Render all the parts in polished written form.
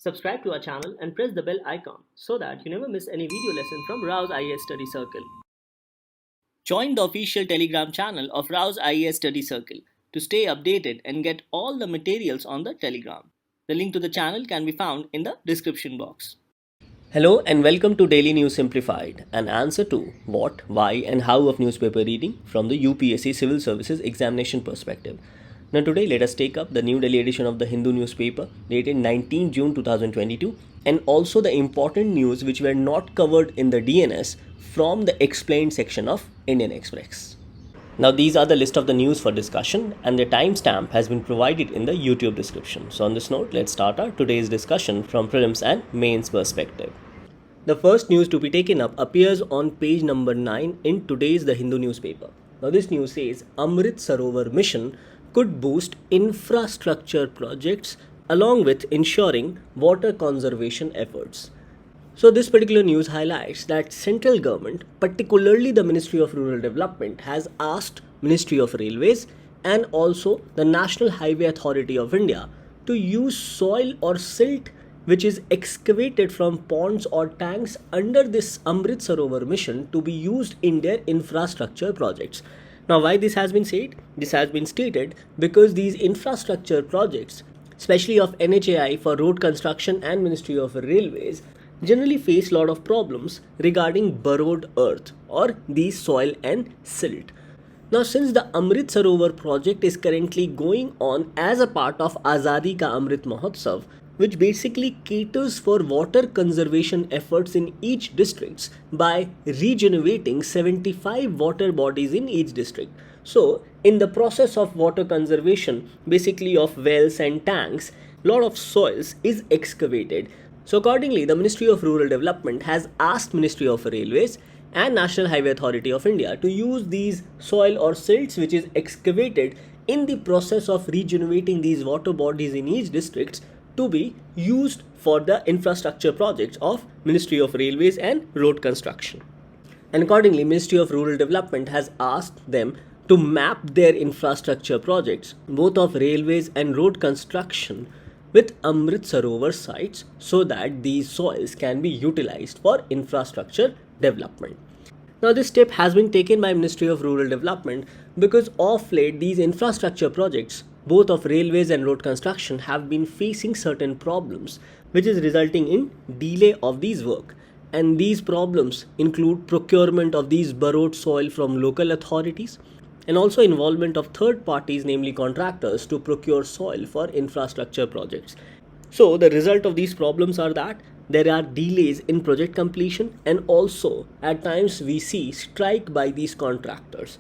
Subscribe to our channel and press the bell icon so that you never miss any video lesson from Rao's IAS Study Circle. Join the official Telegram channel of Rao's IAS Study Circle to stay updated and get all the materials on the Telegram. The link to the channel can be found in the description box. Hello and welcome to Daily News Simplified, an answer to what, why and how of newspaper reading from the UPSC Civil Services examination perspective. Now today let us take up the New Delhi edition of the Hindu newspaper dated 19 June 2022 and also the important news which were not covered in the DNS from the explained section of Indian Express. Now these are the list of the news for discussion and the timestamp has been provided in the YouTube description. So on this note, let's start our today's discussion from prelims and mains perspective. The first news to be taken up appears on page number 9 in today's The Hindu newspaper. Now this news says Amrit Sarovar mission could boost infrastructure projects along with ensuring water conservation efforts. So this particular news highlights that central government, particularly the Ministry of Rural Development, has asked Ministry of Railways and also the National Highway Authority of India to use soil or silt which is excavated from ponds or tanks under this Amrit Sarovar mission to be used in their infrastructure projects. Now why this has been said? This has been stated because these infrastructure projects, especially of NHAI for road construction and Ministry of Railways, generally face a lot of problems regarding borrowed earth or the soil and silt. Now since the Amrit Sarovar project is currently going on as a part of Azadi Ka Amrit Mahotsav, which basically caters for water conservation efforts in each district by regenerating 75 water bodies in each district. So in the process of water conservation, basically of wells and tanks, a lot of soils is excavated. So accordingly, the Ministry of Rural Development has asked Ministry of Railways and National Highway Authority of India to use these soil or silts which is excavated in the process of regenerating these water bodies in each district to be used for the infrastructure projects of Ministry of Railways and road construction. And accordingly, Ministry of Rural Development has asked them to map their infrastructure projects, both of railways and road construction, with Amrit Sarovar sites so that these soils can be utilized for infrastructure development. Now this step has been taken by Ministry of Rural Development because of late these infrastructure projects, both of railways and road construction, have been facing certain problems which is resulting in delay of these work. And these problems include procurement of these borrowed soil from local authorities and also involvement of third parties, namely contractors, to procure soil for infrastructure projects. So the result of these problems are that there are delays in project completion and also at times we see strike by these contractors.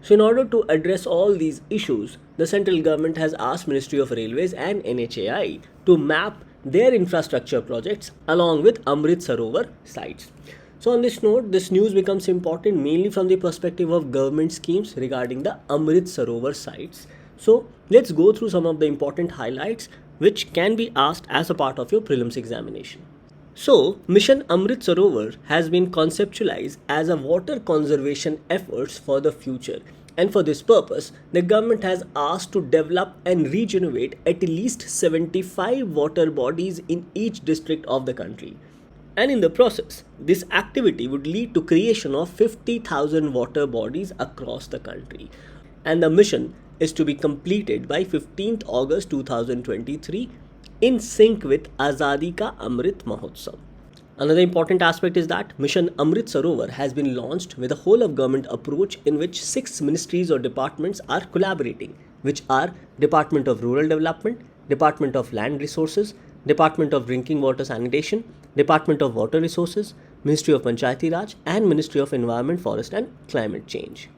So in order to address all these issues, the central government has asked Ministry of Railways and NHAI to map their infrastructure projects along with Amrit Sarovar sites. So on this note, this news becomes important mainly from the perspective of government schemes regarding the Amrit Sarovar sites. So let's go through some of the important highlights which can be asked as a part of your prelims examination. So, Mission Amrit Sarovar has been conceptualized as a water conservation efforts for the future. And for this purpose, the government has asked to develop and regenerate at least 75 water bodies in each district of the country. And in the process, this activity would lead to creation of 50,000 water bodies across the country. And the mission is to be completed by 15th August 2023 in sync with Azadi Ka Amrit Mahotsav. Another important aspect is that Mission Amrit Sarovar has been launched with a whole of government approach in which 6 ministries or departments are collaborating, which are Department of Rural Development, Department of Land Resources, Department of Drinking Water Sanitation, Department of Water Resources, Ministry of Panchayati Raj and Ministry of Environment, Forest and Climate Change.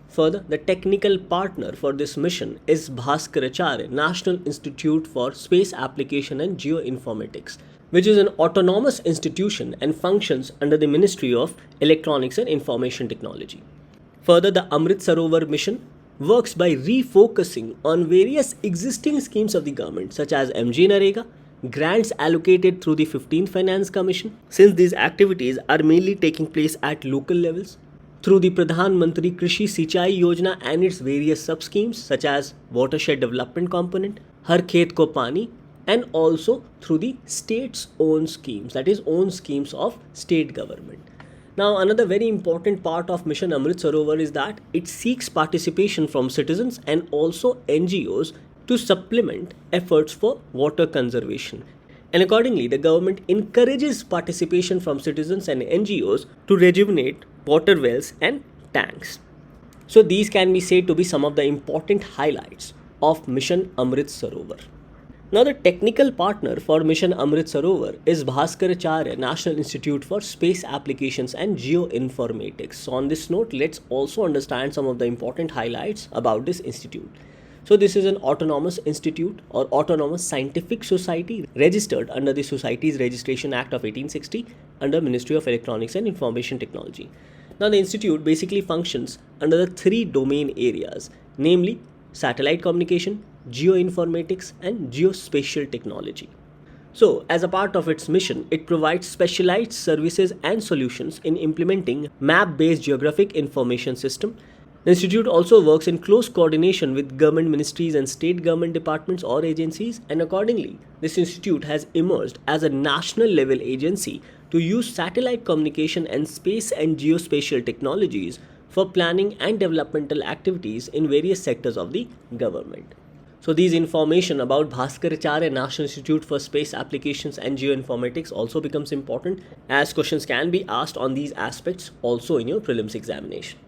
Further, the technical partner for this mission is Bhaskaracharya National Institute for Space Application and Geoinformatics, which is an autonomous institution and functions under the Ministry of Electronics and Information Technology. Further, the Amrit Sarovar mission works by refocusing on various existing schemes of the government such as MG Narega, grants allocated through the 15th Finance Commission, since these activities are mainly taking place at local levels, through the Pradhan Mantri Krishi Sinchai Yojana and its various sub-schemes such as Watershed Development Component, Har Khet Ko Pani, and also through the state's own schemes, that is own schemes of state government. Now, another very important part of Mission Amrit Sarovar is that it seeks participation from citizens and also NGOs to supplement efforts for water conservation. And accordingly, the government encourages participation from citizens and NGOs to rejuvenate water wells and tanks. So these can be said to be some of the important highlights of Mission Amrit Sarovar. Now, the technical partner for Mission Amrit Sarovar is Bhaskaracharya National Institute for Space Applications and Geoinformatics. So on this note, let's also understand some of the important highlights about this institute. So this is an autonomous institute or autonomous scientific society registered under the Societies Registration Act of 1860 under Ministry of Electronics and Information Technology. Now, the institute basically functions under the three domain areas, namely satellite communication, geoinformatics, and geospatial technology. So, as a part of its mission, it provides specialized services and solutions in implementing map-based geographic information system. The institute also works in close coordination with government ministries and state government departments or agencies, and accordingly, this institute has emerged as a national level agency to use satellite communication and space and geospatial technologies for planning and developmental activities in various sectors of the government. So these information about Bhaskaracharya National Institute for Space Applications and Geoinformatics also becomes important, as questions can be asked on these aspects also in your prelims examination.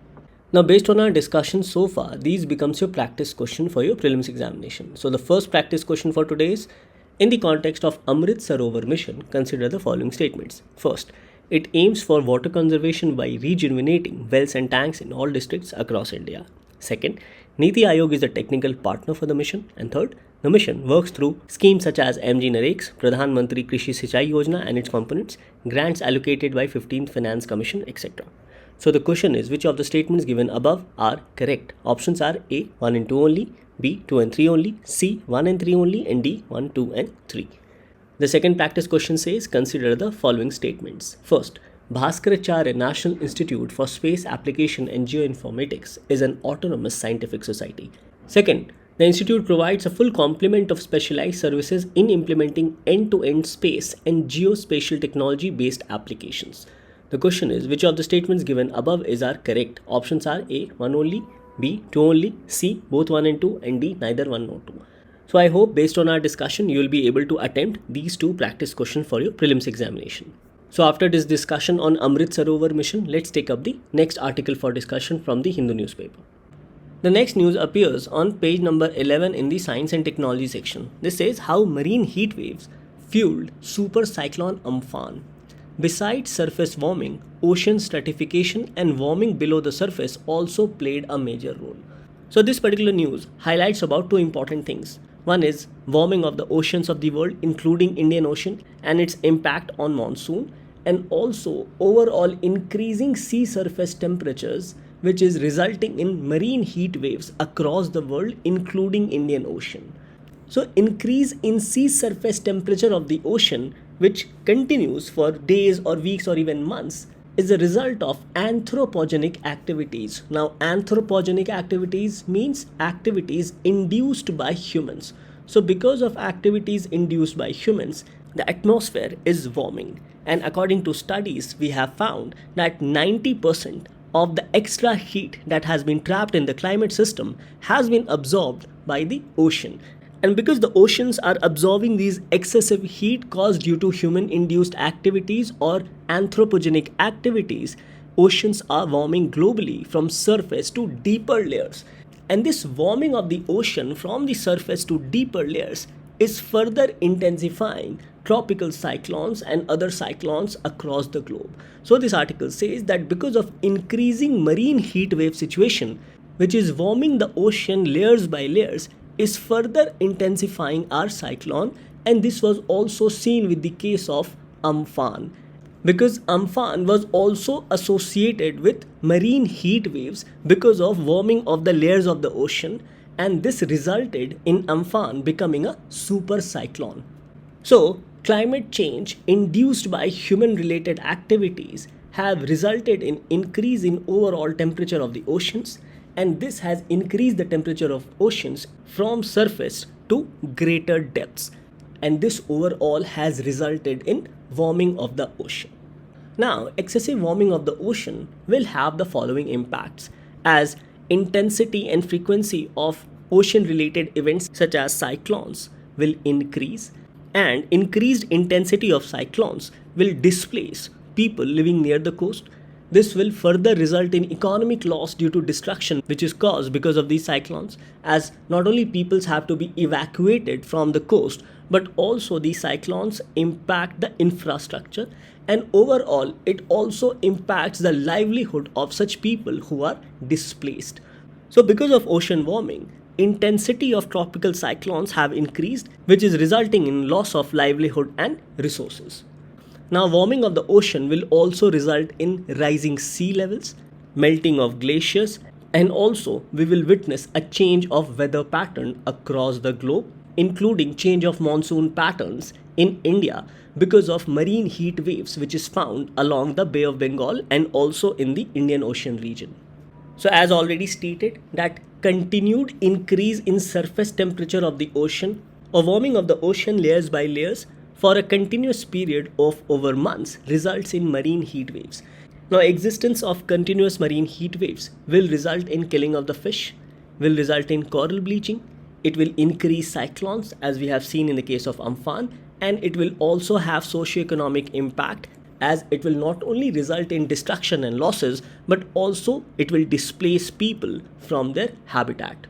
Now, based on our discussion so far, these becomes your practice question for your prelims examination. So the first practice question for today is, in the context of Amrit Sarovar mission, consider the following statements. First, it aims for water conservation by rejuvenating wells and tanks in all districts across India. Second, Niti Aayog is the technical partner for the mission. And third, the mission works through schemes such as MG Narex, Pradhan Mantri Krishi Sinchai Yojana and its components, grants allocated by 15th Finance Commission, etc. So the question is, which of the statements given above are correct? Options are A, 1 and 2 only, B, 2 and 3 only, C, 1 and 3 only, and D, 1, 2 and 3. The second practice question says, consider the following statements. First, Bhaskaracharya National Institute for Space Application and Geoinformatics is an autonomous scientific society. Second, the institute provides a full complement of specialized services in implementing end-to-end space and geospatial technology-based applications. The question is, which of the statements given above are correct? Options are A, 1 only, B, 2 only, C, both 1 and 2, and D, neither 1 nor 2. So I hope based on our discussion, you will be able to attempt these two practice questions for your prelims examination. So after this discussion on Amrit Sarovar mission, let's take up the next article for discussion from the Hindu newspaper. The next news appears on page number 11 in the Science and Technology section. This says how marine heat waves fueled super cyclone Amphan. Besides surface warming, ocean stratification and warming below the surface also played a major role. So this particular news highlights about two important things. One is warming of the oceans of the world, including Indian Ocean, and its impact on monsoon, and also overall increasing sea surface temperatures, which is resulting in marine heat waves across the world, including Indian Ocean. So increase in sea surface temperature of the ocean, which continues for days or weeks or even months, is a result of anthropogenic activities. Now, anthropogenic activities means activities induced by humans. So because of activities induced by humans, the atmosphere is warming. And according to studies, we have found that 90% of the extra heat that has been trapped in the climate system has been absorbed by the ocean. And because the oceans are absorbing these excessive heat caused due to human-induced activities or anthropogenic activities, oceans are warming globally from surface to deeper layers. And this warming of the ocean from the surface to deeper layers is further intensifying tropical cyclones and other cyclones across the globe. So this article says that because of increasing marine heat wave situation, which is warming the ocean layers by layers, is further intensifying our cyclone, and this was also seen with the case of Amphan, because Amphan was also associated with marine heat waves because of warming of the layers of the ocean, and this resulted in Amphan becoming a super cyclone. So climate change induced by human related activities have resulted in increase in overall temperature of the oceans, and this has increased the temperature of oceans from surface to greater depths. and this overall has resulted in warming of the ocean. Now, excessive warming of the ocean will have the following impacts, as intensity and frequency of ocean related events such as cyclones will increase, and increased intensity of cyclones will displace people living near the coast. This will further result in economic loss due to destruction which is caused because of these cyclones, as not only peoples have to be evacuated from the coast, but also these cyclones impact the infrastructure, and overall it also impacts the livelihood of such people who are displaced. So because of ocean warming, intensity of tropical cyclones have increased, which is resulting in loss of livelihood and resources. Now, warming of the ocean will also result in rising sea levels, melting of glaciers, and also we will witness a change of weather pattern across the globe, including change of monsoon patterns in India because of marine heat waves which is found along the Bay of Bengal and also in the Indian Ocean region. So as already stated, that continued increase in surface temperature of the ocean or warming of the ocean layers by layers for a continuous period of over months results in marine heat waves. Now, existence of continuous marine heat waves will result in killing of the fish, will result in coral bleaching, it will increase cyclones as we have seen in the case of Amphan, and it will also have socioeconomic impact as it will not only result in destruction and losses, but also it will displace people from their habitat.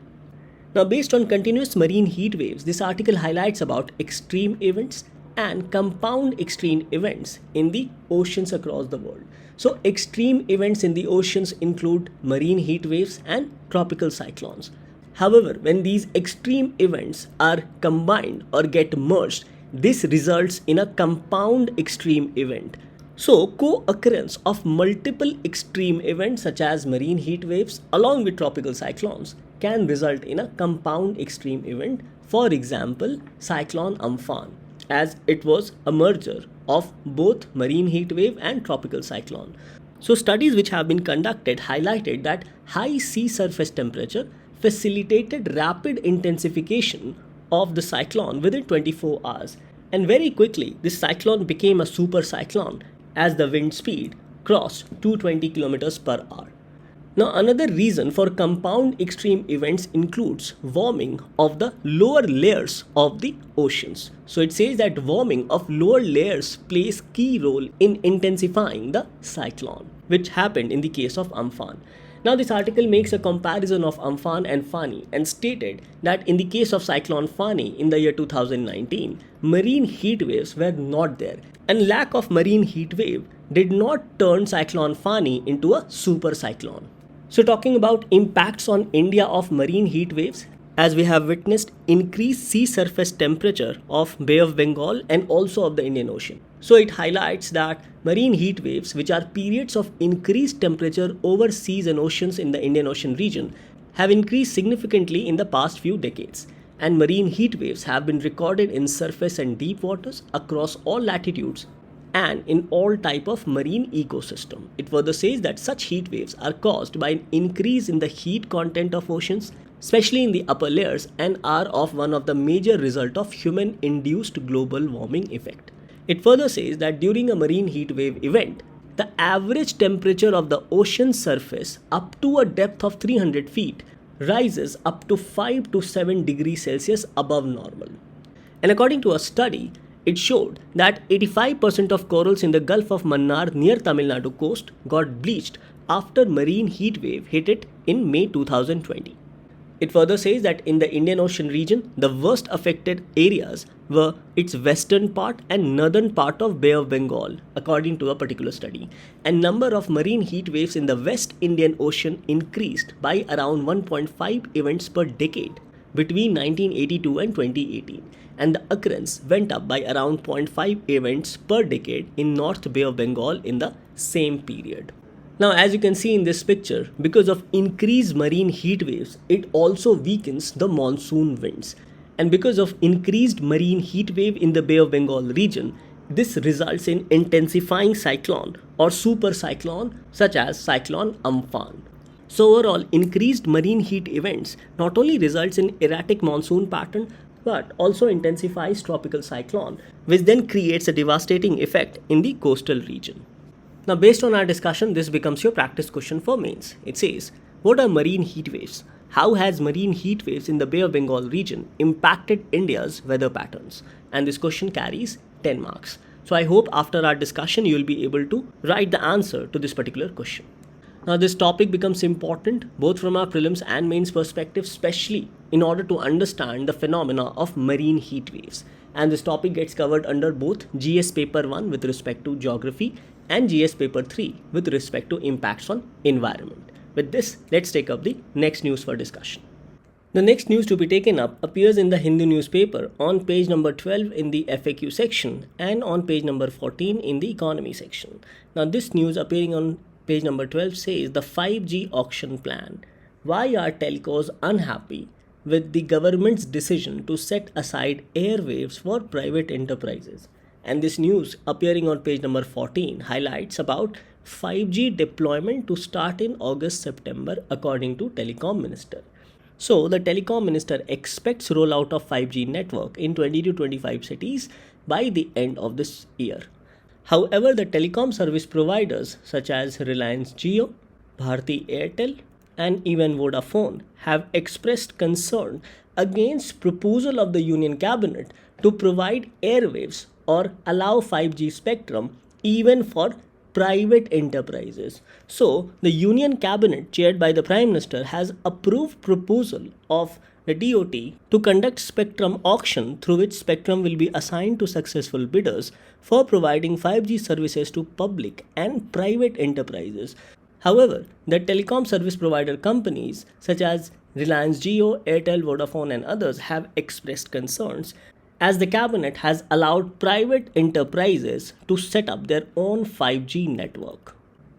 Now, based on continuous marine heat waves, this article highlights about extreme events and compound extreme events in the oceans across the world. So extreme events in the oceans include marine heat waves and tropical cyclones. However, when these extreme events are combined or get merged, this results in a compound extreme event. So co-occurrence of multiple extreme events such as marine heat waves along with tropical cyclones can result in a compound extreme event. For example, Cyclone Amphan, as it was a merger of both marine heat wave and tropical cyclone. So studies which have been conducted highlighted that high sea surface temperature facilitated rapid intensification of the cyclone within 24 hours, and very quickly this cyclone became a super cyclone as the wind speed crossed 220 kilometers per hour. Now, another reason for compound extreme events includes warming of the lower layers of the oceans. So it says that warming of lower layers plays key role in intensifying the cyclone, which happened in the case of Amphan. Now, this article makes a comparison of Amphan and Fani and stated that in the case of Cyclone Fani in the year 2019, marine heat waves were not there, and lack of marine heat wave did not turn Cyclone Fani into a super cyclone. So talking about impacts on India of marine heat waves, as we have witnessed increased sea surface temperature of Bay of Bengal and also of the Indian Ocean. So it highlights that marine heat waves, which are periods of increased temperature over seas and oceans in the Indian Ocean region, have increased significantly in the past few decades. And marine heat waves have been recorded in surface and deep waters across all latitudes and in all type of marine ecosystem. It further says that such heat waves are caused by an increase in the heat content of oceans, especially in the upper layers, and are of one of the major result of human induced global warming effect. It further says that during a marine heat wave event, the average temperature of the ocean surface up to a depth of 300 feet rises up to 5 to 7 degrees Celsius above normal. And according to a study, it showed that 85% of corals in the Gulf of Mannar near Tamil Nadu coast got bleached after marine heat wave hit it in May 2020. It further says that in the Indian Ocean region, the worst affected areas were its western part and northern part of Bay of Bengal, according to a particular study. And number of marine heat waves in the West Indian Ocean increased by around 1.5 events per decade between 1982 and 2018. And the occurrence went up by around 0.5 events per decade in North Bay of Bengal in the same period. Now, as you can see in this picture, because of increased marine heat waves, it also weakens the monsoon winds. And because of increased marine heat wave in the Bay of Bengal region, this results in intensifying cyclone or super cyclone such as Cyclone Amphan. So overall, increased marine heat events not only results in erratic monsoon pattern, but also intensifies tropical cyclone, which then creates a devastating effect in the coastal region. Now, based on our discussion, this becomes your practice question for mains. It says, what are marine heat waves? How has marine heat waves in the Bay of Bengal region impacted India's weather patterns? And this question carries 10 marks. So I hope after our discussion, you will be able to write the answer to this particular question. Now, this topic becomes important both from our prelims and mains perspective, especially in order to understand the phenomena of marine heat waves. And this topic gets covered under both GS paper 1 with respect to geography and GS paper 3 with respect to impacts on environment. With this, let's take up the next news for discussion. The next news to be taken up appears in the Hindu newspaper on page number 12 in the FAQ section and on page number 14 in the economy section. Now, this news appearing on page number 12 says the 5G auction plan. Why are telcos unhappy with the government's decision to set aside airwaves for private enterprises? And this news appearing on page number 14 highlights about 5G deployment to start in August-September according to Telecom Minister. So the Telecom Minister expects rollout of 5G network in 20 to 25 cities by the end of this year. However, the telecom service providers such as Reliance Jio, Bharti Airtel and even Vodafone have expressed concern against proposal of the Union Cabinet to provide airwaves or allow 5G spectrum even for private enterprises. So, the Union Cabinet chaired by the Prime Minister has approved proposal of the DOT to conduct spectrum auction through which spectrum will be assigned to successful bidders for providing 5G services to public and private enterprises. However, the telecom service provider companies such as Reliance Jio, Airtel, Vodafone and others have expressed concerns as the cabinet has allowed private enterprises to set up their own 5G network.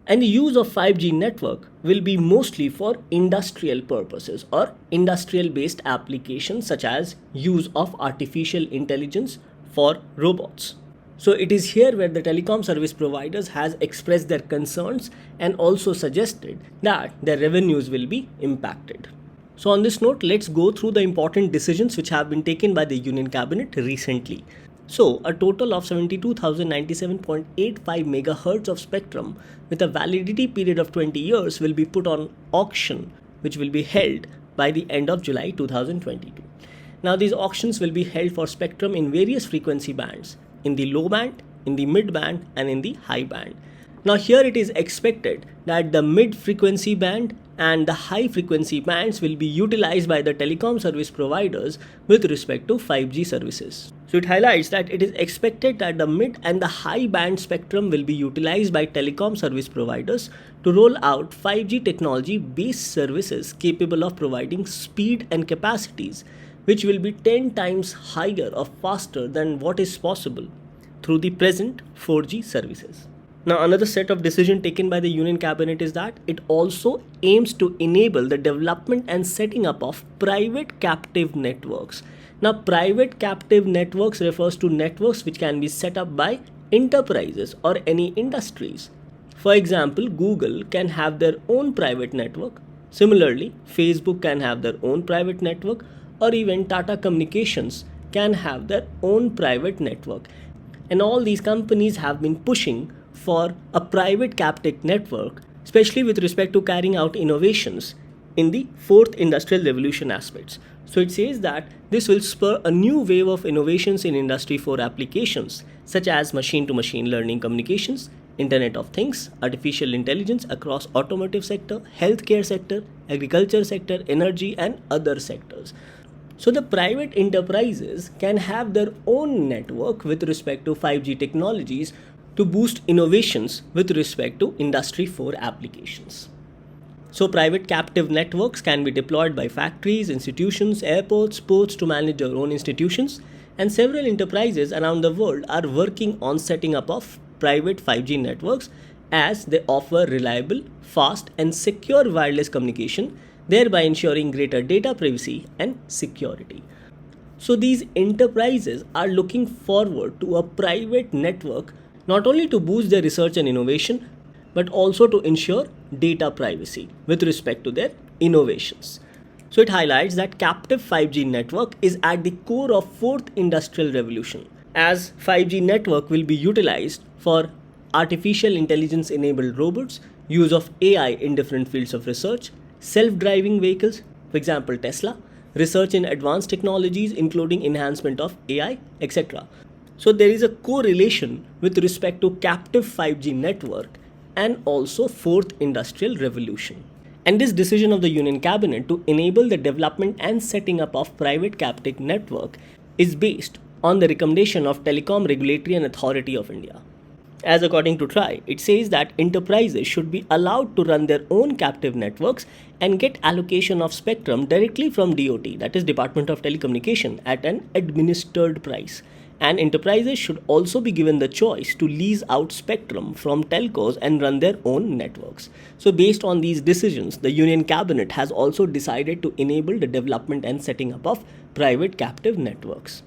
And the use of 5G network will be mostly for industrial purposes or industrial based applications such as use of artificial intelligence for robots. So it is here where the telecom service providers has expressed their concerns and also suggested that their revenues will be impacted. So on this note, let's go through the important decisions which have been taken by the Union Cabinet recently. So a total of 72,097.85 megahertz of spectrum with a validity period of 20 years will be put on auction, which will be held by the end of July 2022. Now these auctions will be held for spectrum in various frequency bands, in the low band, in the mid band and in the high band. Now here it is expected that the mid frequency band and the high frequency bands will be utilized by the telecom service providers with respect to 5G services. So it highlights that it is expected that the mid and the high band spectrum will be utilized by telecom service providers to roll out 5G technology based services capable of providing speed and capacities which will be 10 times higher or faster than what is possible through the present 4G services. Now, another set of decision taken by the Union Cabinet is that it also aims to enable the development and setting up of private captive networks. Now, private captive networks refers to networks which can be set up by enterprises or any industries. For example, Google can have their own private network. Similarly, Facebook can have their own private network, or even Tata Communications can have their own private network. And all these companies have been pushing for a private captive network, especially with respect to carrying out innovations in the fourth industrial revolution aspects. So it says that this will spur a new wave of innovations in Industry 4 applications such as machine-to-machine learning communications, Internet of Things, artificial intelligence across automotive sector, healthcare sector, agriculture sector, energy and other sectors. So the private enterprises can have their own network with respect to 5G technologies to boost innovations with respect to Industry 4 applications. So private captive networks can be deployed by factories, institutions, airports, ports to manage their own institutions, and several enterprises around the world are working on setting up of private 5G networks as they offer reliable, fast and secure wireless communication, thereby ensuring greater data privacy and security. So these enterprises are looking forward to a private network not only to boost their research and innovation, but also to ensure data privacy with respect to their innovations. So it highlights that captive 5G network is at the core of fourth industrial revolution, as 5G network will be utilized for artificial intelligence enabled robots, use of AI in different fields of research, self-driving vehicles, for example Tesla, research in advanced technologies including enhancement of AI, etc. So there is a correlation with respect to captive 5G network and also fourth industrial revolution. And this decision of the Union Cabinet to enable the development and setting up of private captive network is based on the recommendation of Telecom Regulatory and Authority of India. As according to TRAI, it says that enterprises should be allowed to run their own captive networks and get allocation of spectrum directly from DOT, that is Department of Telecommunication, at an administered price. And enterprises should also be given the choice to lease out spectrum from telcos and run their own networks. So based on these decisions, the Union Cabinet has also decided to enable the development and setting up of private captive networks.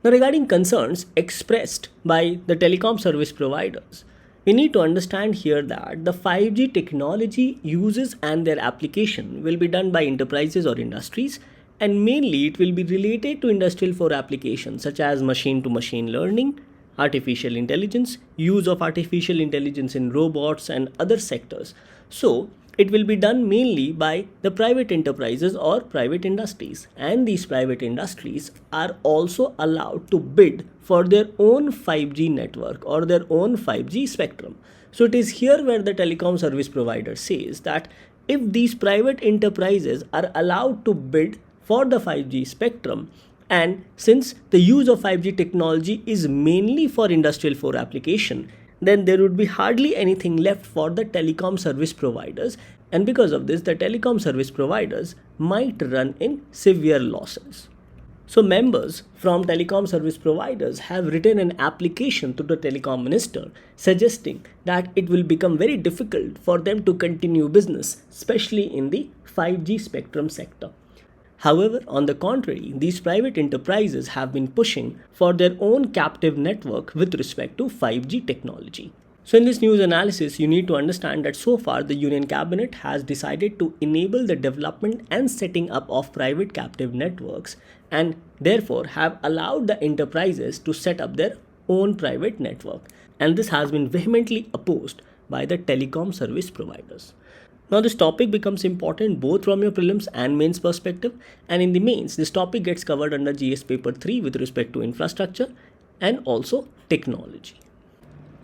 Now, regarding concerns expressed by the telecom service providers, we need to understand here that the 5G technology uses and their application will be done by enterprises or industries, and mainly it will be related to industrial 4 applications such as machine to machine learning, artificial intelligence, use of artificial intelligence in robots and other sectors. So it will be done mainly by the private enterprises or private industries, and these private industries are also allowed to bid for their own 5G network or their own 5G spectrum. So it is here where the telecom service provider says that if these private enterprises are allowed to bid for the 5G spectrum, and since the use of 5G technology is mainly for industrial 4 application, then there would be hardly anything left for the telecom service providers, and because of this the telecom service providers might run in severe losses. So members from telecom service providers have written an application to the telecom minister suggesting that it will become very difficult for them to continue business, especially in the 5G spectrum sector. However, on the contrary, these private enterprises have been pushing for their own captive network with respect to 5G technology. So in this news analysis, you need to understand that so far the Union Cabinet has decided to enable the development and setting up of private captive networks, and therefore have allowed the enterprises to set up their own private network. And this has been vehemently opposed by the telecom service providers. Now this topic becomes important both from your prelims and mains perspective, and in the mains this topic gets covered under GS paper 3 with respect to infrastructure and also technology.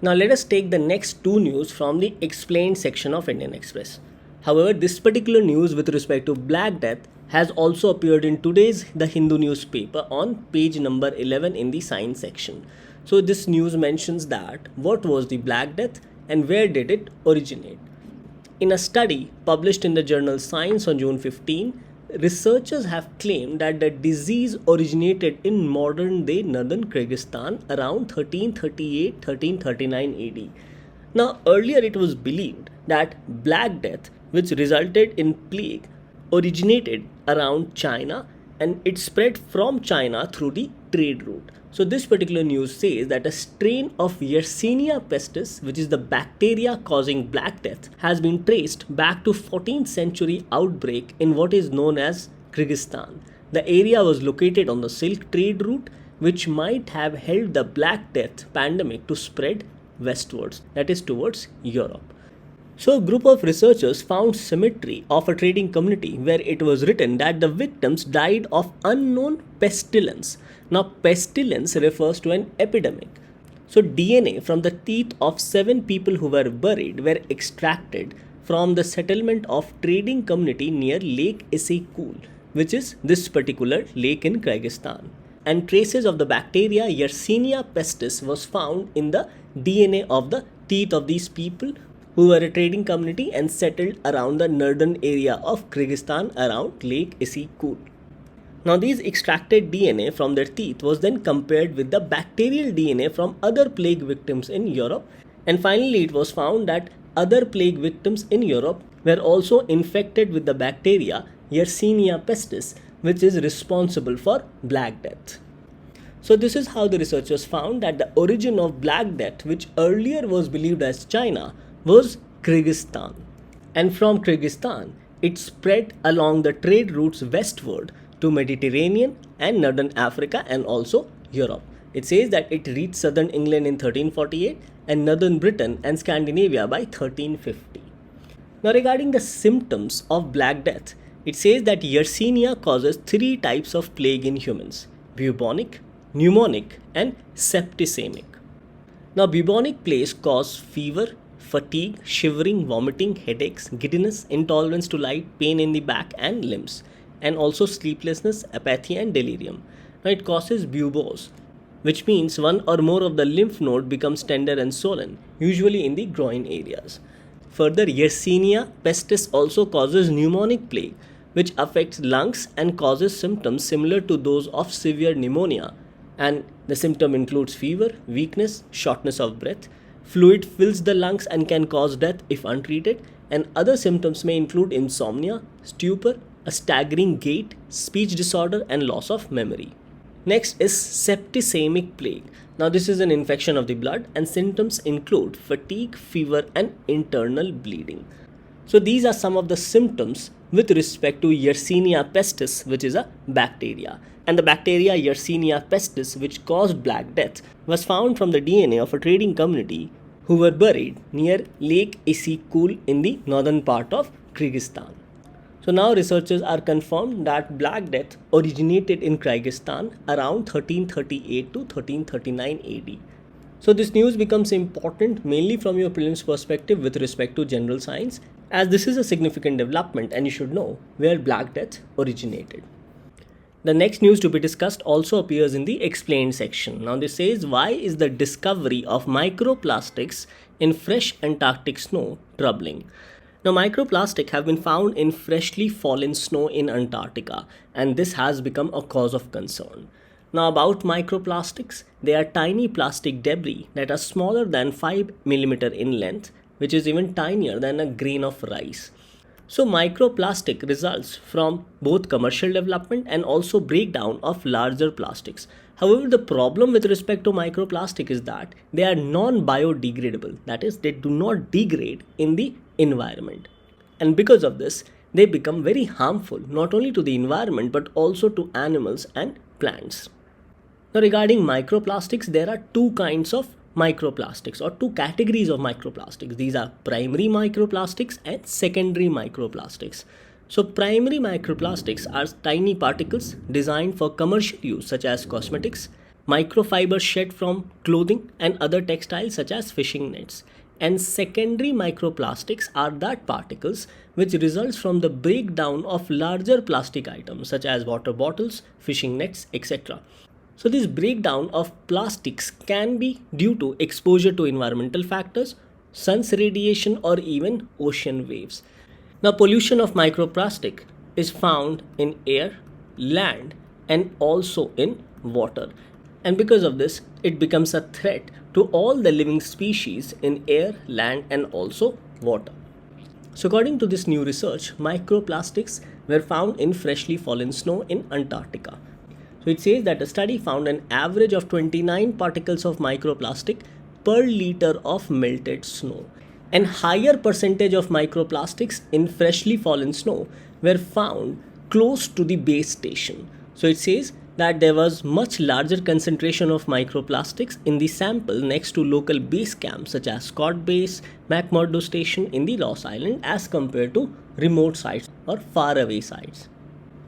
Now let us take the next two news from the explained section of Indian Express. However, this particular news with respect to Black Death has also appeared in today's The Hindu newspaper on page number 11 in the science section. So this news mentions that what was the Black Death and where did it originate. In a study published in the journal Science on June 15, researchers have claimed that the disease originated in modern-day northern Kyrgyzstan around 1338-1339 AD. Now, earlier it was believed that Black Death, which resulted in plague, originated around China and it spread from China through the trade route. So this particular news says that a strain of Yersinia pestis, which is the bacteria causing Black Death, has been traced back to 14th century outbreak in what is known as Kyrgyzstan. The area was located on the Silk trade route, which might have helped the Black Death pandemic to spread westwards, that is towards Europe. So a group of researchers found symmetry of a trading community where it was written that the victims died of unknown pestilence. Now pestilence refers to an epidemic. So DNA from the teeth of 7 people who were buried were extracted from the settlement of trading community near Lake Issyk-Kul, which is this particular lake in Kyrgyzstan. And traces of the bacteria Yersinia pestis was found in the DNA of the teeth of these people who were a trading community and settled around the northern area of Kyrgyzstan around Lake Issyk-Kul. Now these extracted DNA from their teeth was then compared with the bacterial DNA from other plague victims in Europe, and finally it was found that other plague victims in Europe were also infected with the bacteria Yersinia pestis, which is responsible for Black Death. So this is how the researchers found that the origin of Black Death, which earlier was believed as China, was Kyrgyzstan. And from Kyrgyzstan, it spread along the trade routes westward to Mediterranean and northern Africa and also Europe. It says that it reached southern England in 1348 and northern Britain and Scandinavia by 1350. Now regarding the symptoms of Black Death, it says that Yersinia causes 3 types of plague in humans: bubonic, pneumonic and septicemic. Now bubonic plague causes fever, fatigue, shivering, vomiting, headaches, giddiness, intolerance to light, pain in the back and limbs, and also sleeplessness, apathy and delirium. Now it causes buboes, which means one or more of the lymph node becomes tender and swollen, usually in the groin areas. Further, Yersinia pestis also causes pneumonic plague, which affects lungs and causes symptoms similar to those of severe pneumonia. And the symptom includes fever, weakness, shortness of breath. Fluid fills the lungs and can cause death if untreated. And other symptoms may include insomnia, stupor, a staggering gait, speech disorder, and loss of memory. Next is septicemic plague. Now this is an infection of the blood and symptoms include fatigue, fever and internal bleeding. So these are some of the symptoms with respect to Yersinia pestis, which is a bacteria. And the bacteria Yersinia pestis, which caused Black Death, was found from the DNA of a trading community who were buried near Lake Isyk-Kul in the northern part of Kyrgyzstan. So now researchers are confirmed that Black Death originated in Kyrgyzstan around 1338 to 1339 AD. So this news becomes important mainly from your prelims perspective with respect to general science, as this is a significant development and you should know where Black Death originated. The next news to be discussed also appears in the explained section. Now this says, why is the discovery of microplastics in fresh Antarctic snow troubling? Now microplastic have been found in freshly fallen snow in Antarctica, and this has become a cause of concern. Now about microplastics, they are tiny plastic debris that are smaller than 5 mm in length, which is even tinier than a grain of rice. So microplastic results from both commercial development and also breakdown of larger plastics. However, the problem with respect to microplastic is that they are non-biodegradable, that is, they do not degrade in the environment. And because of this, they become very harmful not only to the environment but also to animals and plants. Now regarding microplastics, there are 2 kinds of microplastics or 2 categories of microplastics. These are primary microplastics and secondary microplastics. So primary microplastics are tiny particles designed for commercial use such as cosmetics, microfibers shed from clothing and other textiles such as fishing nets. And secondary microplastics are that particles which results from the breakdown of larger plastic items such as water bottles, fishing nets, etc. So this breakdown of plastics can be due to exposure to environmental factors, sun's radiation or even ocean waves. Now pollution of microplastic is found in air, land and also in water. And because of this, it becomes a threat to all the living species in air, land and also water. So according to this new research, microplastics were found in freshly fallen snow in Antarctica. So it says that a study found an average of 29 particles of microplastic per liter of melted snow. And higher percentage of microplastics in freshly fallen snow were found close to the base station. So it says that there was much larger concentration of microplastics in the sample next to local base camps such as Scott Base, McMurdo Station in the Ross Island as compared to remote sites or faraway sites.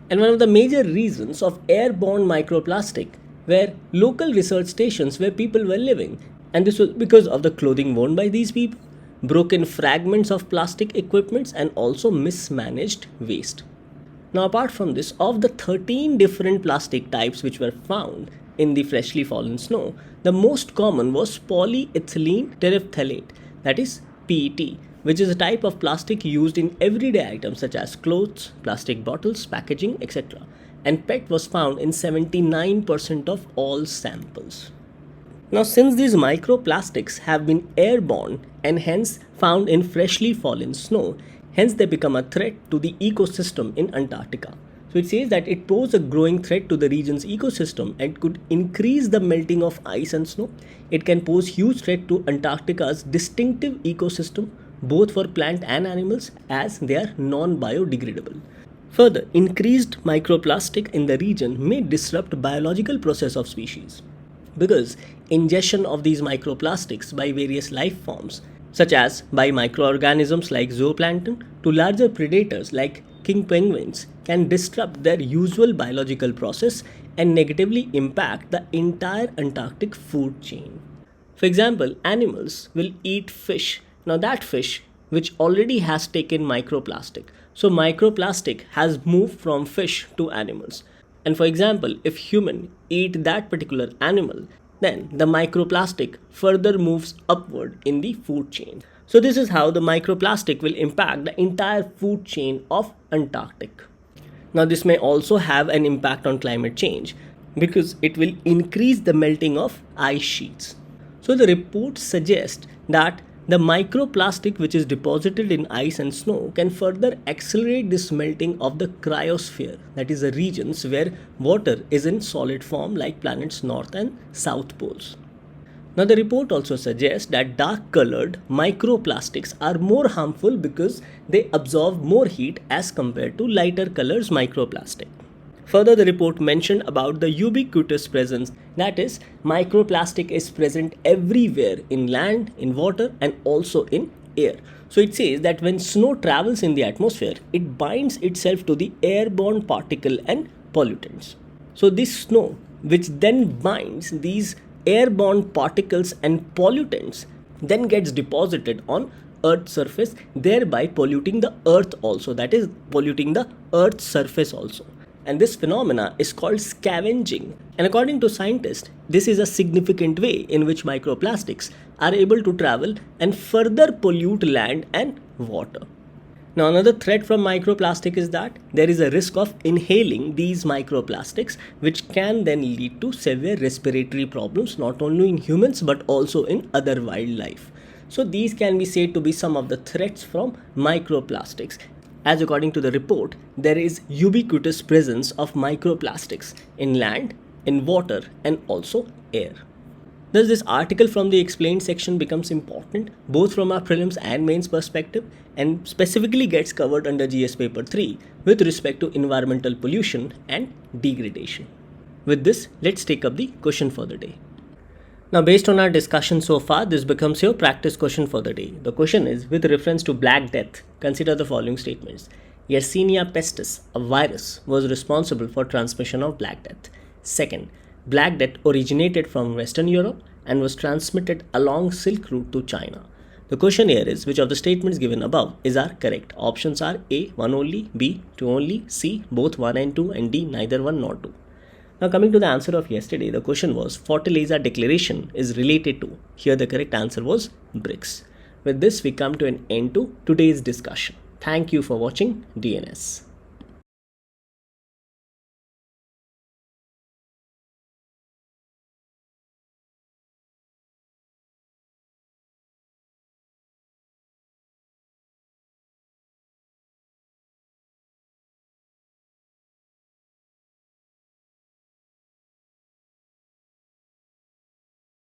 And one of the major reasons of airborne microplastic were local research stations where people were living, and this was because of the clothing worn by these people, broken fragments of plastic equipments and also mismanaged waste. Now apart from this, of the 13 different plastic types which were found in the freshly fallen snow, the most common was polyethylene terephthalate, that is PET, which is a type of plastic used in everyday items such as clothes, plastic bottles, packaging, etc. And PET was found in 79% of all samples. Now since these microplastics have been airborne and hence found in freshly fallen snow, hence they become a threat to the ecosystem in Antarctica. So it says that it poses a growing threat to the region's ecosystem and could increase the melting of ice and snow. It can pose huge threat to Antarctica's distinctive ecosystem, both for plant and animals, as they are non-biodegradable. Further, increased microplastic in the region may disrupt biological process of species, because ingestion of these microplastics by various life forms, such as by microorganisms like zooplankton to larger predators like king penguins, can disrupt their usual biological process and negatively impact the entire Antarctic food chain. For example, animals will eat fish. Now, that fish which already has taken microplastic. So, microplastic has moved from fish to animals. And for example, if human eat that particular animal, then the microplastic further moves upward in the food chain. So, this is how the microplastic will impact the entire food chain of Antarctic. Now, this may also have an impact on climate change because it will increase the melting of ice sheets. So, the report suggests that the microplastic which is deposited in ice and snow can further accelerate this melting of the cryosphere, that is, the regions where water is in solid form like planet's north and south poles. Now, the report also suggests that dark colored microplastics are more harmful because they absorb more heat as compared to lighter colors microplastic. Further, the report mentioned about the ubiquitous presence, that is, microplastic is present everywhere in land, in water, and also in air. So, it says that when snow travels in the atmosphere, it binds itself to the airborne particle and pollutants. So, this snow, which then binds these airborne particles and pollutants, then gets deposited on Earth's surface, thereby polluting the Earth also, that is, polluting the Earth's surface also. And this phenomena is called scavenging. And according to scientists, this is a significant way in which microplastics are able to travel and further pollute land and water. Now, another threat from microplastic is that there is a risk of inhaling these microplastics, which can then lead to severe respiratory problems not only in humans but also in other wildlife. So, these can be said to be some of the threats from microplastics. As according to the report, there is ubiquitous presence of microplastics in land, in water, and also air. Thus, this article from the explained section becomes important both from our prelims and mains perspective, and specifically gets covered under GS paper 3 with respect to environmental pollution and degradation. With this, let's take up the question for the day. Now, based on our discussion so far, this becomes your practice question for the day. The question is, with reference to Black Death, consider the following statements. Yersinia pestis, a virus, was responsible for transmission of Black Death. Second, Black Death originated from Western Europe and was transmitted along Silk Route to China. The question here is, which of the statements given above is are correct? Options are A, 1 only, B, 2 only, C, both 1 and 2, and D, neither 1 nor 2. Now, coming to the answer of yesterday, the question was Fortaleza Declaration is related to. Here the correct answer was BRICS. With this, we come to an end to today's discussion. Thank you for watching DNS.